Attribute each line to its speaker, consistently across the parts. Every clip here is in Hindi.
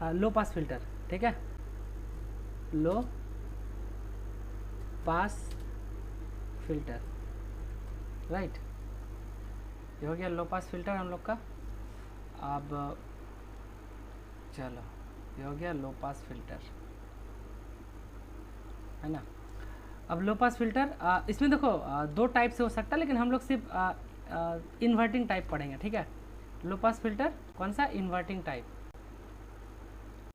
Speaker 1: लो पास फिल्टर, ठीक है, लो पास फिल्टर, राइट। ये हो गया लो पास फिल्टर हम लोग का। अब चलो, ये हो गया लो पास फिल्टर, है ना। अब लो पास फिल्टर इसमें देखो दो टाइप से हो सकता है, लेकिन हम लोग सिर्फ इन्वर्टिंग टाइप पढ़ेंगे, ठीक है। लो पास फिल्टर कौन सा, इन्वर्टिंग टाइप।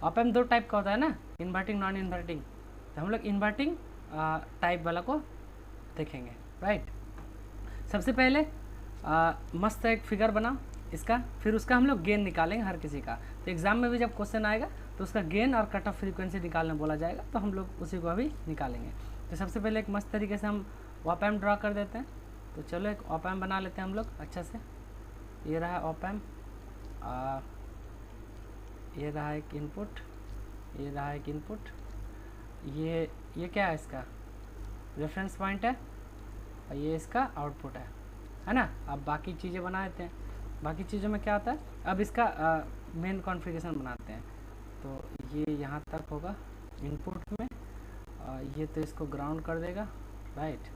Speaker 1: ऑप एम्प दो टाइप का होता है ना, इन्वर्टिंग नॉन इन्वर्टिंग, तो हम लोग इन्वर्टिंग टाइप वाला को देखेंगे, राइट। सबसे पहले मस्त एक फिगर बना इसका, फिर उसका हम लोग गेन निकालेंगे हर किसी का। तो एग्जाम में भी जब क्वेश्चन आएगा तो उसका गेन और कट ऑफ फ्रीक्वेंसी निकालने बोला जाएगा, तो हम लोग उसी को अभी निकालेंगे। तो सबसे पहले एक मस्त तरीके से हम ऑप एम्प ड्रा कर देते हैं। तो चलो एक ऑप एम्प बना लेते हैं हम लोग अच्छा से। ये रहा ऑप एम्प, ये रहा एक इनपुट, ये रहा एक इनपुट, ये क्या है, इसका रेफरेंस पॉइंट है, और ये इसका आउटपुट है ना। अब बाकी चीज़ें बना देते हैं। बाकी चीज़ों में क्या होता है, अब इसका मेन कॉन्फ़िगरेशन बनाते हैं। तो ये यहाँ तक होगा इनपुट में, ये तो इसको ग्राउंड कर देगा, राइट।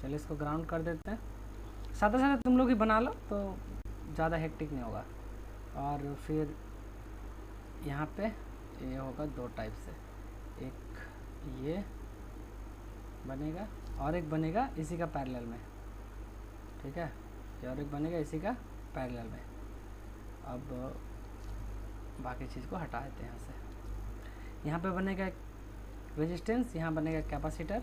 Speaker 1: चलिए इसको ग्राउंड कर देते हैं। सादा सादा तुम लोग ही बना लो तो ज़्यादा हेक्टिक नहीं होगा। और फिर यहाँ पे ये होगा दो टाइप से, एक ये बनेगा और एक बनेगा इसी का पैरेलल में, ठीक है। ये और एक बनेगा इसी का पैरेलल में। अब बाकी चीज़ को हटा देते हैं यहाँ से। यहाँ पे बनेगा एक रेजिस्टेंस, यहाँ बनेगा कैपेसिटर,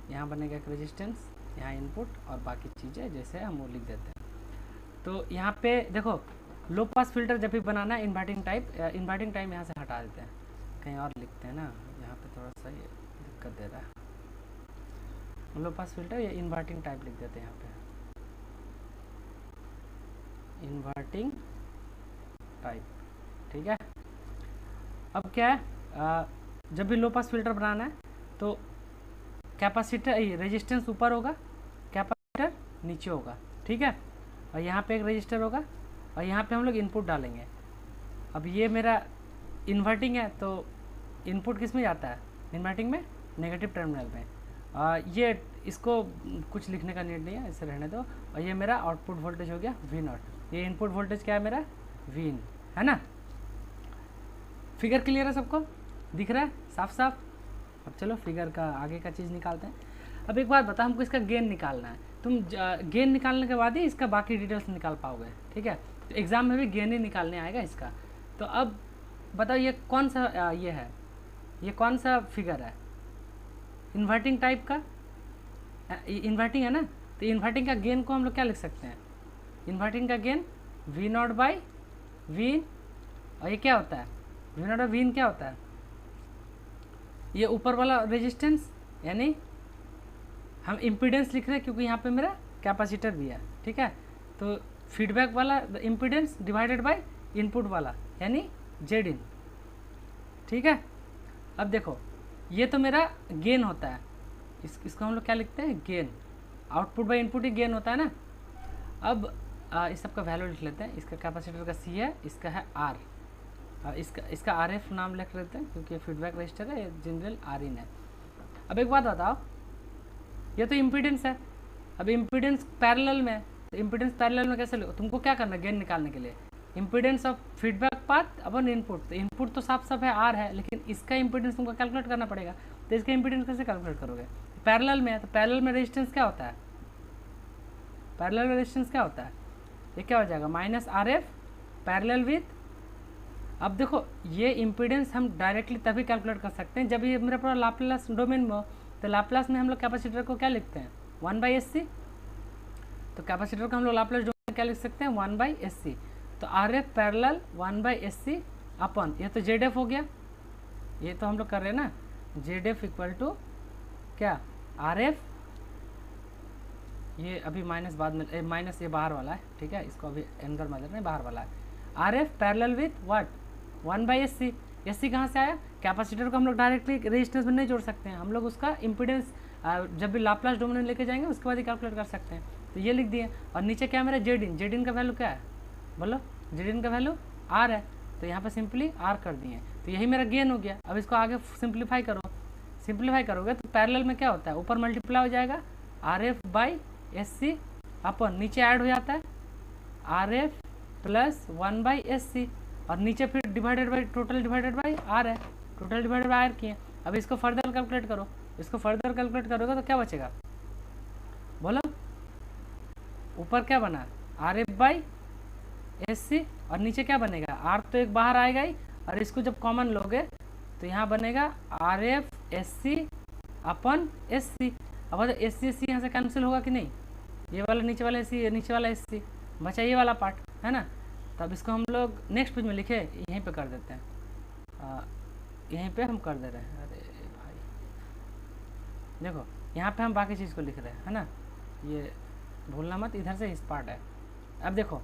Speaker 1: यहाँ बनेगा एक रेजिस्टेंस, यहाँ इनपुट, और बाकी चीज़ें जैसे हम वो लिख देते हैं। तो यहाँ पे देखो लो पास फिल्टर जब भी बनाना है इन्वर्टिंग टाइप यहाँ से हटा देते हैं, कहीं और लिखते हैं ना, यहाँ पे थोड़ा सा ये दिक्कत दे रहा है। लो पास फिल्टर ये इन्वर्टिंग टाइप लिख देते हैं यहाँ पे, इन्वर्टिंग टाइप, ठीक है। अब क्या है, जब भी लो पास फिल्टर बनाना है तो कैपेसिटर रेजिस्टेंस ऊपर होगा, कैपेसिटर नीचे होगा, ठीक है। और यहाँ पे एक रजिस्टर होगा, और यहाँ पे हम लोग इनपुट डालेंगे। अब ये मेरा इन्वर्टिंग है, तो इनपुट किस में जाता है, इन्वर्टिंग में, नेगेटिव टर्मिनल में। ये इसको कुछ लिखने का नीड नहीं है, इसे रहने दो। और ये मेरा आउटपुट वोल्टेज हो गया V0। ये इनपुट वोल्टेज क्या है मेरा, Vin, है ना। फिगर क्लियर है सबको, दिख रहा है साफ साफ। अब चलो फिगर का आगे का चीज़ निकालते हैं। अब एक बात बता, हमको इसका गेन निकालना है। तुम गेन निकालने के बाद ही इसका बाकी डिटेल्स निकाल पाओगे, ठीक है। तो एग्ज़ाम में भी गेन ही निकालने आएगा इसका। तो अब बताओ ये कौन सा ये है, ये कौन सा फिगर है, इन्वर्टिंग टाइप का, इन्वर्टिंग है ना। तो इन्वर्टिंग का गेन को हम लोग क्या लिख सकते हैं, इन्वर्टिंग का गेन V0 बाई Vin, और ये क्या होता है, V0 और Vin क्या होता है, ये ऊपर वाला रेजिस्टेंस, यानी हम इम्पीडेंस लिख रहे हैं क्योंकि यहाँ पे मेरा कैपेसिटर भी है, ठीक है। तो फीडबैक वाला इम्पीडेंस डिवाइडेड बाय इनपुट वाला, यानी Zin, ठीक है। अब देखो ये तो मेरा गेन होता है, इसको हम लोग क्या लिखते हैं, gain. Output by input he gain होता है ना। अब इस सब का वैल्यू लिख लेते हैं। इसका कैपेसिटर का C है, इसका है R, इसका RF नाम लिख लेते हैं क्योंकि फीडबैक रजिस्टर है, जनरल Rin है। अब एक बात बताओ, ये तो इम्पीडेंस है, अब इम्पीडेंस पैरेलल में है, तो इम्पीडेंस पैरेलल में कैसे, तुमको क्या करना है गेन निकालने के लिए, impedance of feedback path upon input. तो इनपुट तो साफ साफ है R है, लेकिन इसका इम्पीडेंस तुमको कैलकुलेट करना पड़ेगा। तो इसका इम्पीडेंस कैसे कैलकुलेट करोगे, पैरेलल में है, तो पैरेलल में रेजिस्टेंस क्या होता है, पैरेलल में रेजिस्टेंस क्या होता है, ये क्या हो जाएगा, -RF पैरेलल विथ। अब देखो ये इम्पीडेंस हम डायरेक्टली तभी कैलकुलेट कर सकते हैं जब ये मेरा पूरा लाप्लास डोमेन में हो। तो लाप्लास में हम लोग कैपेसिटर को क्या लिखते हैं, 1/SC। तो कैपेसिटर को हम लोग लाप्लास डोमेन में क्या लिख सकते हैं, 1/SC। तो RF पैरेलल 1/SC अपन, ये तो ZF हो गया, ये तो हम लोग कर रहे हैं ना, ZF इक्वल टू क्या, RF, ये अभी माइनस बाद में, माइनस ये बाहर वाला है, ठीक है, इसको अभी एंगर में लेना है, बाहर वाला है। RF parallel with what, 1/SC। SC कहाँ से आया, कैपेसिटर को हम लोग डायरेक्टली रेजिस्टेंस में नहीं जोड़ सकते हैं, हम लोग उसका इम्पीडेंस जब भी लाप्लास डोमेन में लेके जाएंगे उसके बाद ही कैलकुलेट कर सकते हैं। तो ये लिख दिए। और नीचे क्या मेरा Zin का वैल्यू क्या है, बोलो, Zin का वैल्यू R है। तो यहाँ पे सिंपली आर कर दिए, तो यही मेरा गेन हो गया। अब इसको आगे सिंप्लीफाई करो, सिंप्लीफाई करोगे तो पैरेलल में क्या होता है, ऊपर मल्टीप्लाई हो जाएगा R F by S C अपन, नीचे ऐड हो जाता है R F plus 1 by S C, और नीचे फिर divided by total divided by R है, टोटल डिवाइडेड बाई आर किए। अब इसको फर्दर कैलकुलेट करो, इसको फर्दर कैलकुलेट करोगे तो क्या बचेगा, बोलो ऊपर क्या बना R F by S C, और नीचे क्या बनेगा आर तो एक बाहर आएगा ही, और इसको जब कॉमन लोगे तो यहाँ बनेगा are F S C upon S C. अब एस सी यहाँ से कैंसिल होगा कि नहीं, ये वाला नीचे वाला एस सी, नीचे वाला एस सी, बचा ये वाला पार्ट है ना। तो अब इसको हम लोग नेक्स्ट पेज में लिखे, यहीं पे कर देते हैं, यहीं पे हम कर दे रहे हैं। अरे भाई देखो यहाँ पे हम बाकी चीज़ को लिख रहे हैं है ना, ये भूलना मत, इधर से इस पार्ट है। अब देखो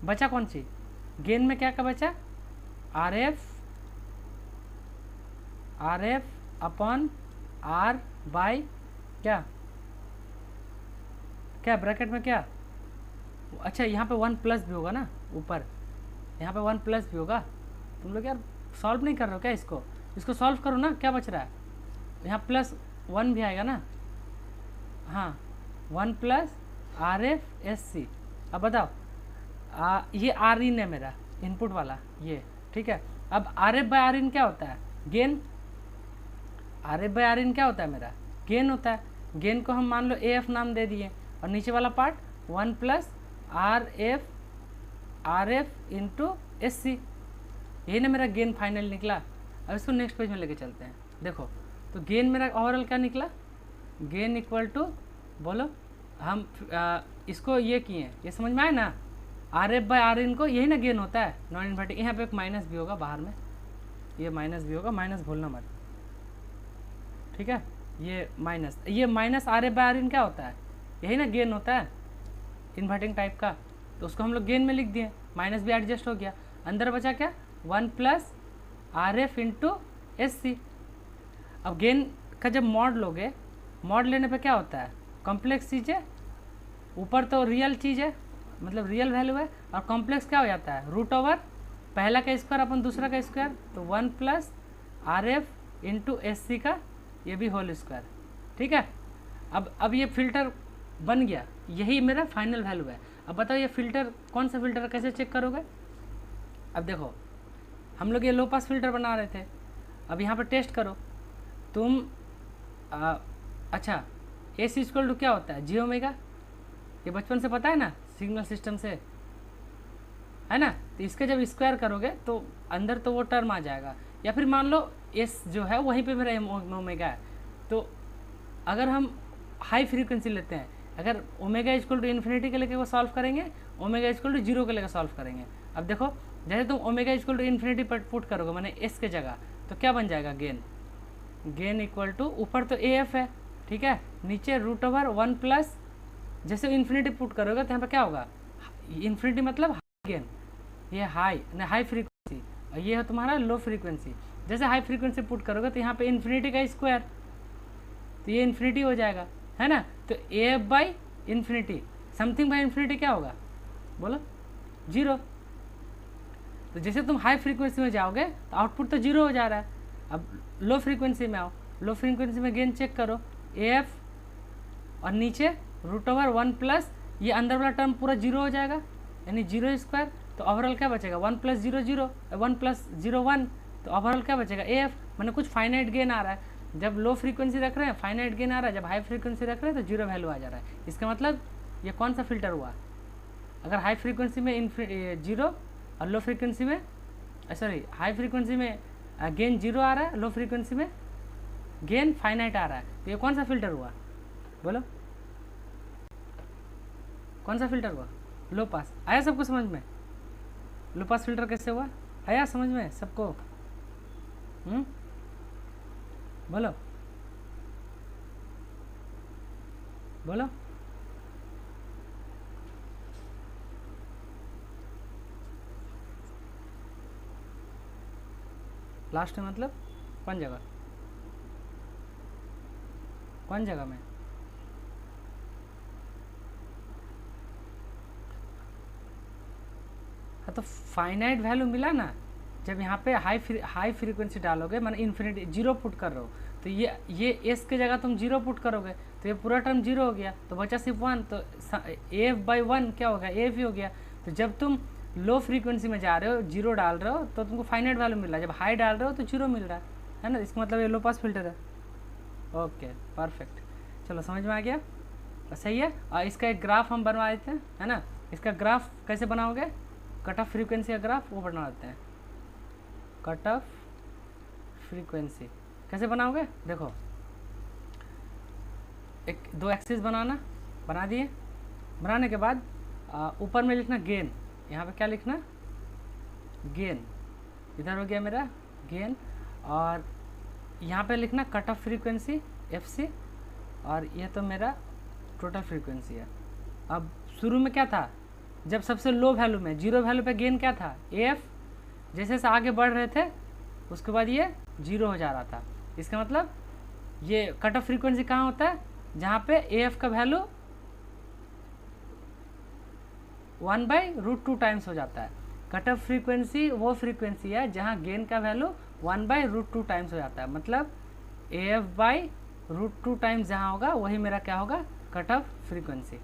Speaker 1: बचा कौन सी, गेन में क्या का बचा R F upon R by क्या क्या ब्रैकेट में क्या, अच्छा यहाँ पे 1 प्लस भी होगा ना ऊपर, यहाँ पे 1 प्लस भी होगा। तुम लोग यार सॉल्व नहीं कर रहे हो क्या, इसको सॉल्व करो ना, क्या बच रहा है यहाँ प्लस 1 भी आएगा ना, हाँ 1 plus R F S C. अब बताओ ये आर इन है मेरा इनपुट वाला ये, ठीक है। अब R F by R in क्या होता है, gain, R F by R in क्या होता है मेरा गेन होता है। गेन को हम मान लो ए एफ नाम दे दिए, और नीचे वाला part 1 plus R F into S C, यही ना मेरा गेन फाइनल निकला। अब इसको नेक्स्ट पेज में लेके चलते हैं, देखो तो गेन मेरा ओवरऑल क्या निकला, गेन इक्वल टू बोलो हम इसको ये किए, ये समझ में आए ना, R F by R in को यही ना गेन होता है नॉन इन्वर्टिंग। यहाँ पे एक माइनस भी होगा बाहर में, ये माइनस भी होगा, माइनस भूलना मत, ठीक है। ये minus R F by R in क्या होता है, यही ना गेन होता है इन्वर्टिंग टाइप का, तो उसको हम लोग गेन में लिख दिए, माइनस भी एडजस्ट हो गया। अंदर बचा क्या 1 plus R F into S C. अब गेन का जब मॉड लोगे, मॉड लेने पे क्या होता है, कॉम्प्लेक्स चीज़ है, ऊपर तो रियल चीज़ है मतलब रियल वैल्यू है, और कॉम्प्लेक्स क्या हो जाता है रूट ओवर पहला का स्क्वायर अपन दूसरा का स्क्वायर, तो 1 plus R F into S C का ये भी होल स्क्वायर, ठीक है। अब ये फिल्टर बन गया, यही मेरा फाइनल वैल्यू है। अब बताओ ये फिल्टर कौन सा फिल्टर कैसे चेक करोगे। अब देखो हम लोग ये लो पास फिल्टर बना रहे थे, अब यहाँ पर टेस्ट करो तुम, अच्छा ए सी इक्वल टू क्या होता है जी ओमेगा, ये बचपन से पता है ना सिग्नल सिस्टम से, है ना। तो इसके जब स्क्वायर करोगे तो अंदर तो वो टर्म आ जाएगा, या फिर मान लो एस जो है वहीं पे मेरा ओमेगा है। तो अगर हम हाई फ्रीक्वेंसी लेते हैं, अगर ओमेगा इक्वल टू इन्फिनिटी के लेके वो सॉल्व करेंगे, ओमेगा इक्वल टू 0 के लेकर सॉल्व करेंगे। अब देखो जैसे तुम ओमेगा इक्वल टू इन्फिनिटी पर पुट करोगे मैंने एस के जगह, तो क्या बन जाएगा गेन इक्वल टू ऊपर तो ए एफ है, ठीक है, नीचे रूट ओवर 1 प्लस, जैसे इन्फिनिटी पुट करोगे तो यहाँ पर क्या होगा, इन्फिनिटी मतलब हाई गेन, ये हाई फ्रीक्वेंसी, और ये है तुम्हारा लो फ्रीक्वेंसी। जैसे हाई फ्रीक्वेंसी पुट करोगे तो यहाँ पे इन्फिनिटी का स्क्वायर, तो ये इन्फिनिटी हो जाएगा, है ना। तो A F by infinity, something by infinity क्या होगा बोलो 0। तो जैसे तुम हाई फ्रीक्वेंसी में जाओगे तो आउटपुट तो 0 हो जा रहा है। अब लो फ्रीक्वेंसी में आओ, लो फ्रीक्वेंसी में गेन चेक करो ए एफ, और नीचे रूट ओवर 1 प्लस ये अंदर वाला टर्म पूरा 0 हो जाएगा, यानी 0 स्क्वायर। तो ओवरऑल क्या बचेगा 1 प्लस 0 0, 1 प्लस 0 1, तो ओवरऑल क्या बचेगा ए एफ, मैंने कुछ फाइनाइट गेन आ रहा है। जब लो फ्रीक्वेंसी रख रहे हैं फाइनाइट गेन आ रहा है, जब हाई फ्रीक्वेंसी रख रहे हैं तो 0 वैल्यू आ जा रहा है। इसका मतलब ये कौन सा फिल्टर हुआ, अगर हाई फ्रीक्वेंसी में 0 और लो फ्रीक्वेंसी में सॉरी हाई फ्रीक्वेंसी में गेन 0 आ रहा है, लो फ्रीक्वेंसी में गेन फाइनाइट आ रहा है, तो ये कौन सा फिल्टर हुआ बोलो, कौन सा फिल्टर हुआ, लो पास। आया सबको समझ में, लो पास फिल्टर कैसे हुआ, आया समझ में सबको, बोलो बोलो। लास्ट में मतलब कौन जगह, कौन जगह में, हाँ तो फाइनाइट वैल्यू मिला ना, जब यहाँ पे हाई फ्रीक्वेंसी डालोगे, मैंने इन्फिनिटी जीरो पुट कर रहे हो, तो ये एस की जगह तुम जीरो पुट करोगे तो ये पूरा टर्म जीरो हो गया, तो बचा सिर्फ वन, तो एफ बाई वन क्या हो गया, एफ ही हो गया। तो जब तुम लो फ्रीक्वेंसी में जा रहे हो, जीरो डाल रहे हो, तो तुमको फाइनाइट वैल्यू मिल रहा है, जब हाई डाल रहे हो तो जीरो मिल रहा है ना, इसका मतलब ये लो पास फिल्टर है। ओके परफेक्ट, चलो समझ में आ गया, सही है। और इसका एक ग्राफ हम बनवा देते हैं, है ना। इसका ग्राफ कैसे बनाओगे, कट ऑफ फ्रीक्वेंसी का ग्राफ वो बना देते हैं। कट ऑफ फ्रीक्वेंसी कैसे बनाओगे, देखो एक दो एक्सिस बना दिए। बनाने के बाद ऊपर में लिखना गेन, यहाँ पे क्या लिखना, गेन, इधर हो गया मेरा गेन, और यहाँ पे लिखना कट ऑफ फ्रीक्वेंसी FC, और ये तो मेरा टोटल फ्रीक्वेंसी है। अब शुरू में क्या था, जब सबसे लो वैल्यू में, जीरो वैल्यू पे गेन क्या था, AF, जैसे जैसे आगे बढ़ रहे थे उसके बाद ये जीरो हो जा रहा था। इसका मतलब ये कट ऑफ फ्रीक्वेंसी कहाँ होता है, जहाँ पे AF का वैल्यू 1/√2 टाइम्स हो जाता है। कट ऑफ फ्रीक्वेंसी वो फ्रीक्वेंसी है जहाँ गेन का वैल्यू 1/√2 टाइम्स हो जाता है, मतलब AF/√2 टाइम्स जहाँ होगा वही मेरा क्या होगा, कट ऑफ फ्रीक्वेंसी।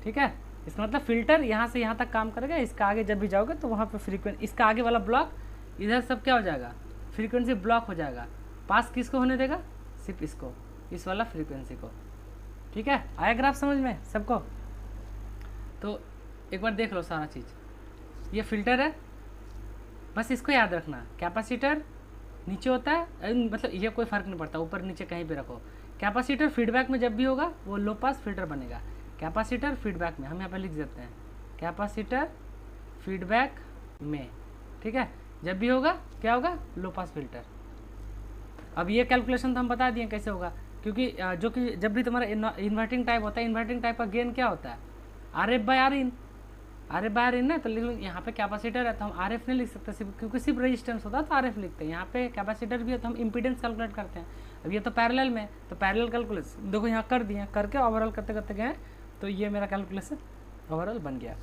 Speaker 1: ठीक है, इसका मतलब फिल्टर यहाँ से यहाँ तक काम करेगा, इसका आगे जब भी जाओगे तो वहाँ पे फ्रीक्वेंसी, इसका आगे वाला ब्लॉक इधर सब क्या हो जाएगा, फ्रीक्वेंसी ब्लॉक हो जाएगा। पास किसको होने देगा, सिर्फ इसको, इस वाला फ्रीक्वेंसी को। ठीक है, आया ग्राफ समझ में सबको। तो एक बार देख लो सारा चीज़, ये फिल्टर है, बस इसको याद रखना। कैपेसिटर नीचे होता है, मतलब ये कोई फ़र्क नहीं पड़ता, ऊपर नीचे कहीं पे रखो। कैपेसिटर फीडबैक में जब भी होगा वो लो पास फिल्टर बनेगा। कैपेसिटर फीडबैक में हम यहाँ पे लिख देते हैं, कैपेसिटर फीडबैक में, ठीक है, जब भी होगा क्या होगा, लो पास फिल्टर। अब ये कैलकुलेशन तो हम बता दिए कैसे होगा, क्योंकि जो कि जब भी तुम्हारा इन्वर्टिंग टाइप होता है, इन्वर्टिंग टाइप का गेन क्या होता है, RF/Rin, RF/Rin ना, तो लिख लो यहाँ पे कैपेसिटर है तो हम RF नहीं लिख सकते सिर्फ, क्योंकि सिर्फ रेजिस्टेंस होता है तो RF लिखते हैं। यहाँ पे कैपेसिटर भी है तो हम इम्पीडेंस कैलकुलेट करते हैं। अब ये तो पैरेलल में, तो पैरेलल कैलकुलेशन देखो यहाँ कर दिए, करके ओवरऑल करते करते गए, तो ये मेरा कैलकुलेशन ओवरऑल बन गया।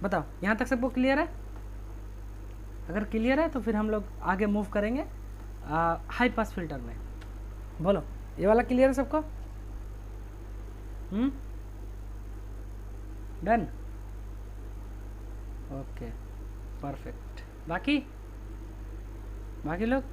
Speaker 1: बताओ यहाँ तक सबको क्लियर है? अगर क्लियर है तो फिर हम लोग आगे मूव करेंगे हाई पास फिल्टर में। बोलो ये वाला क्लियर है सबको? Done, okay perfect. बाकी लोग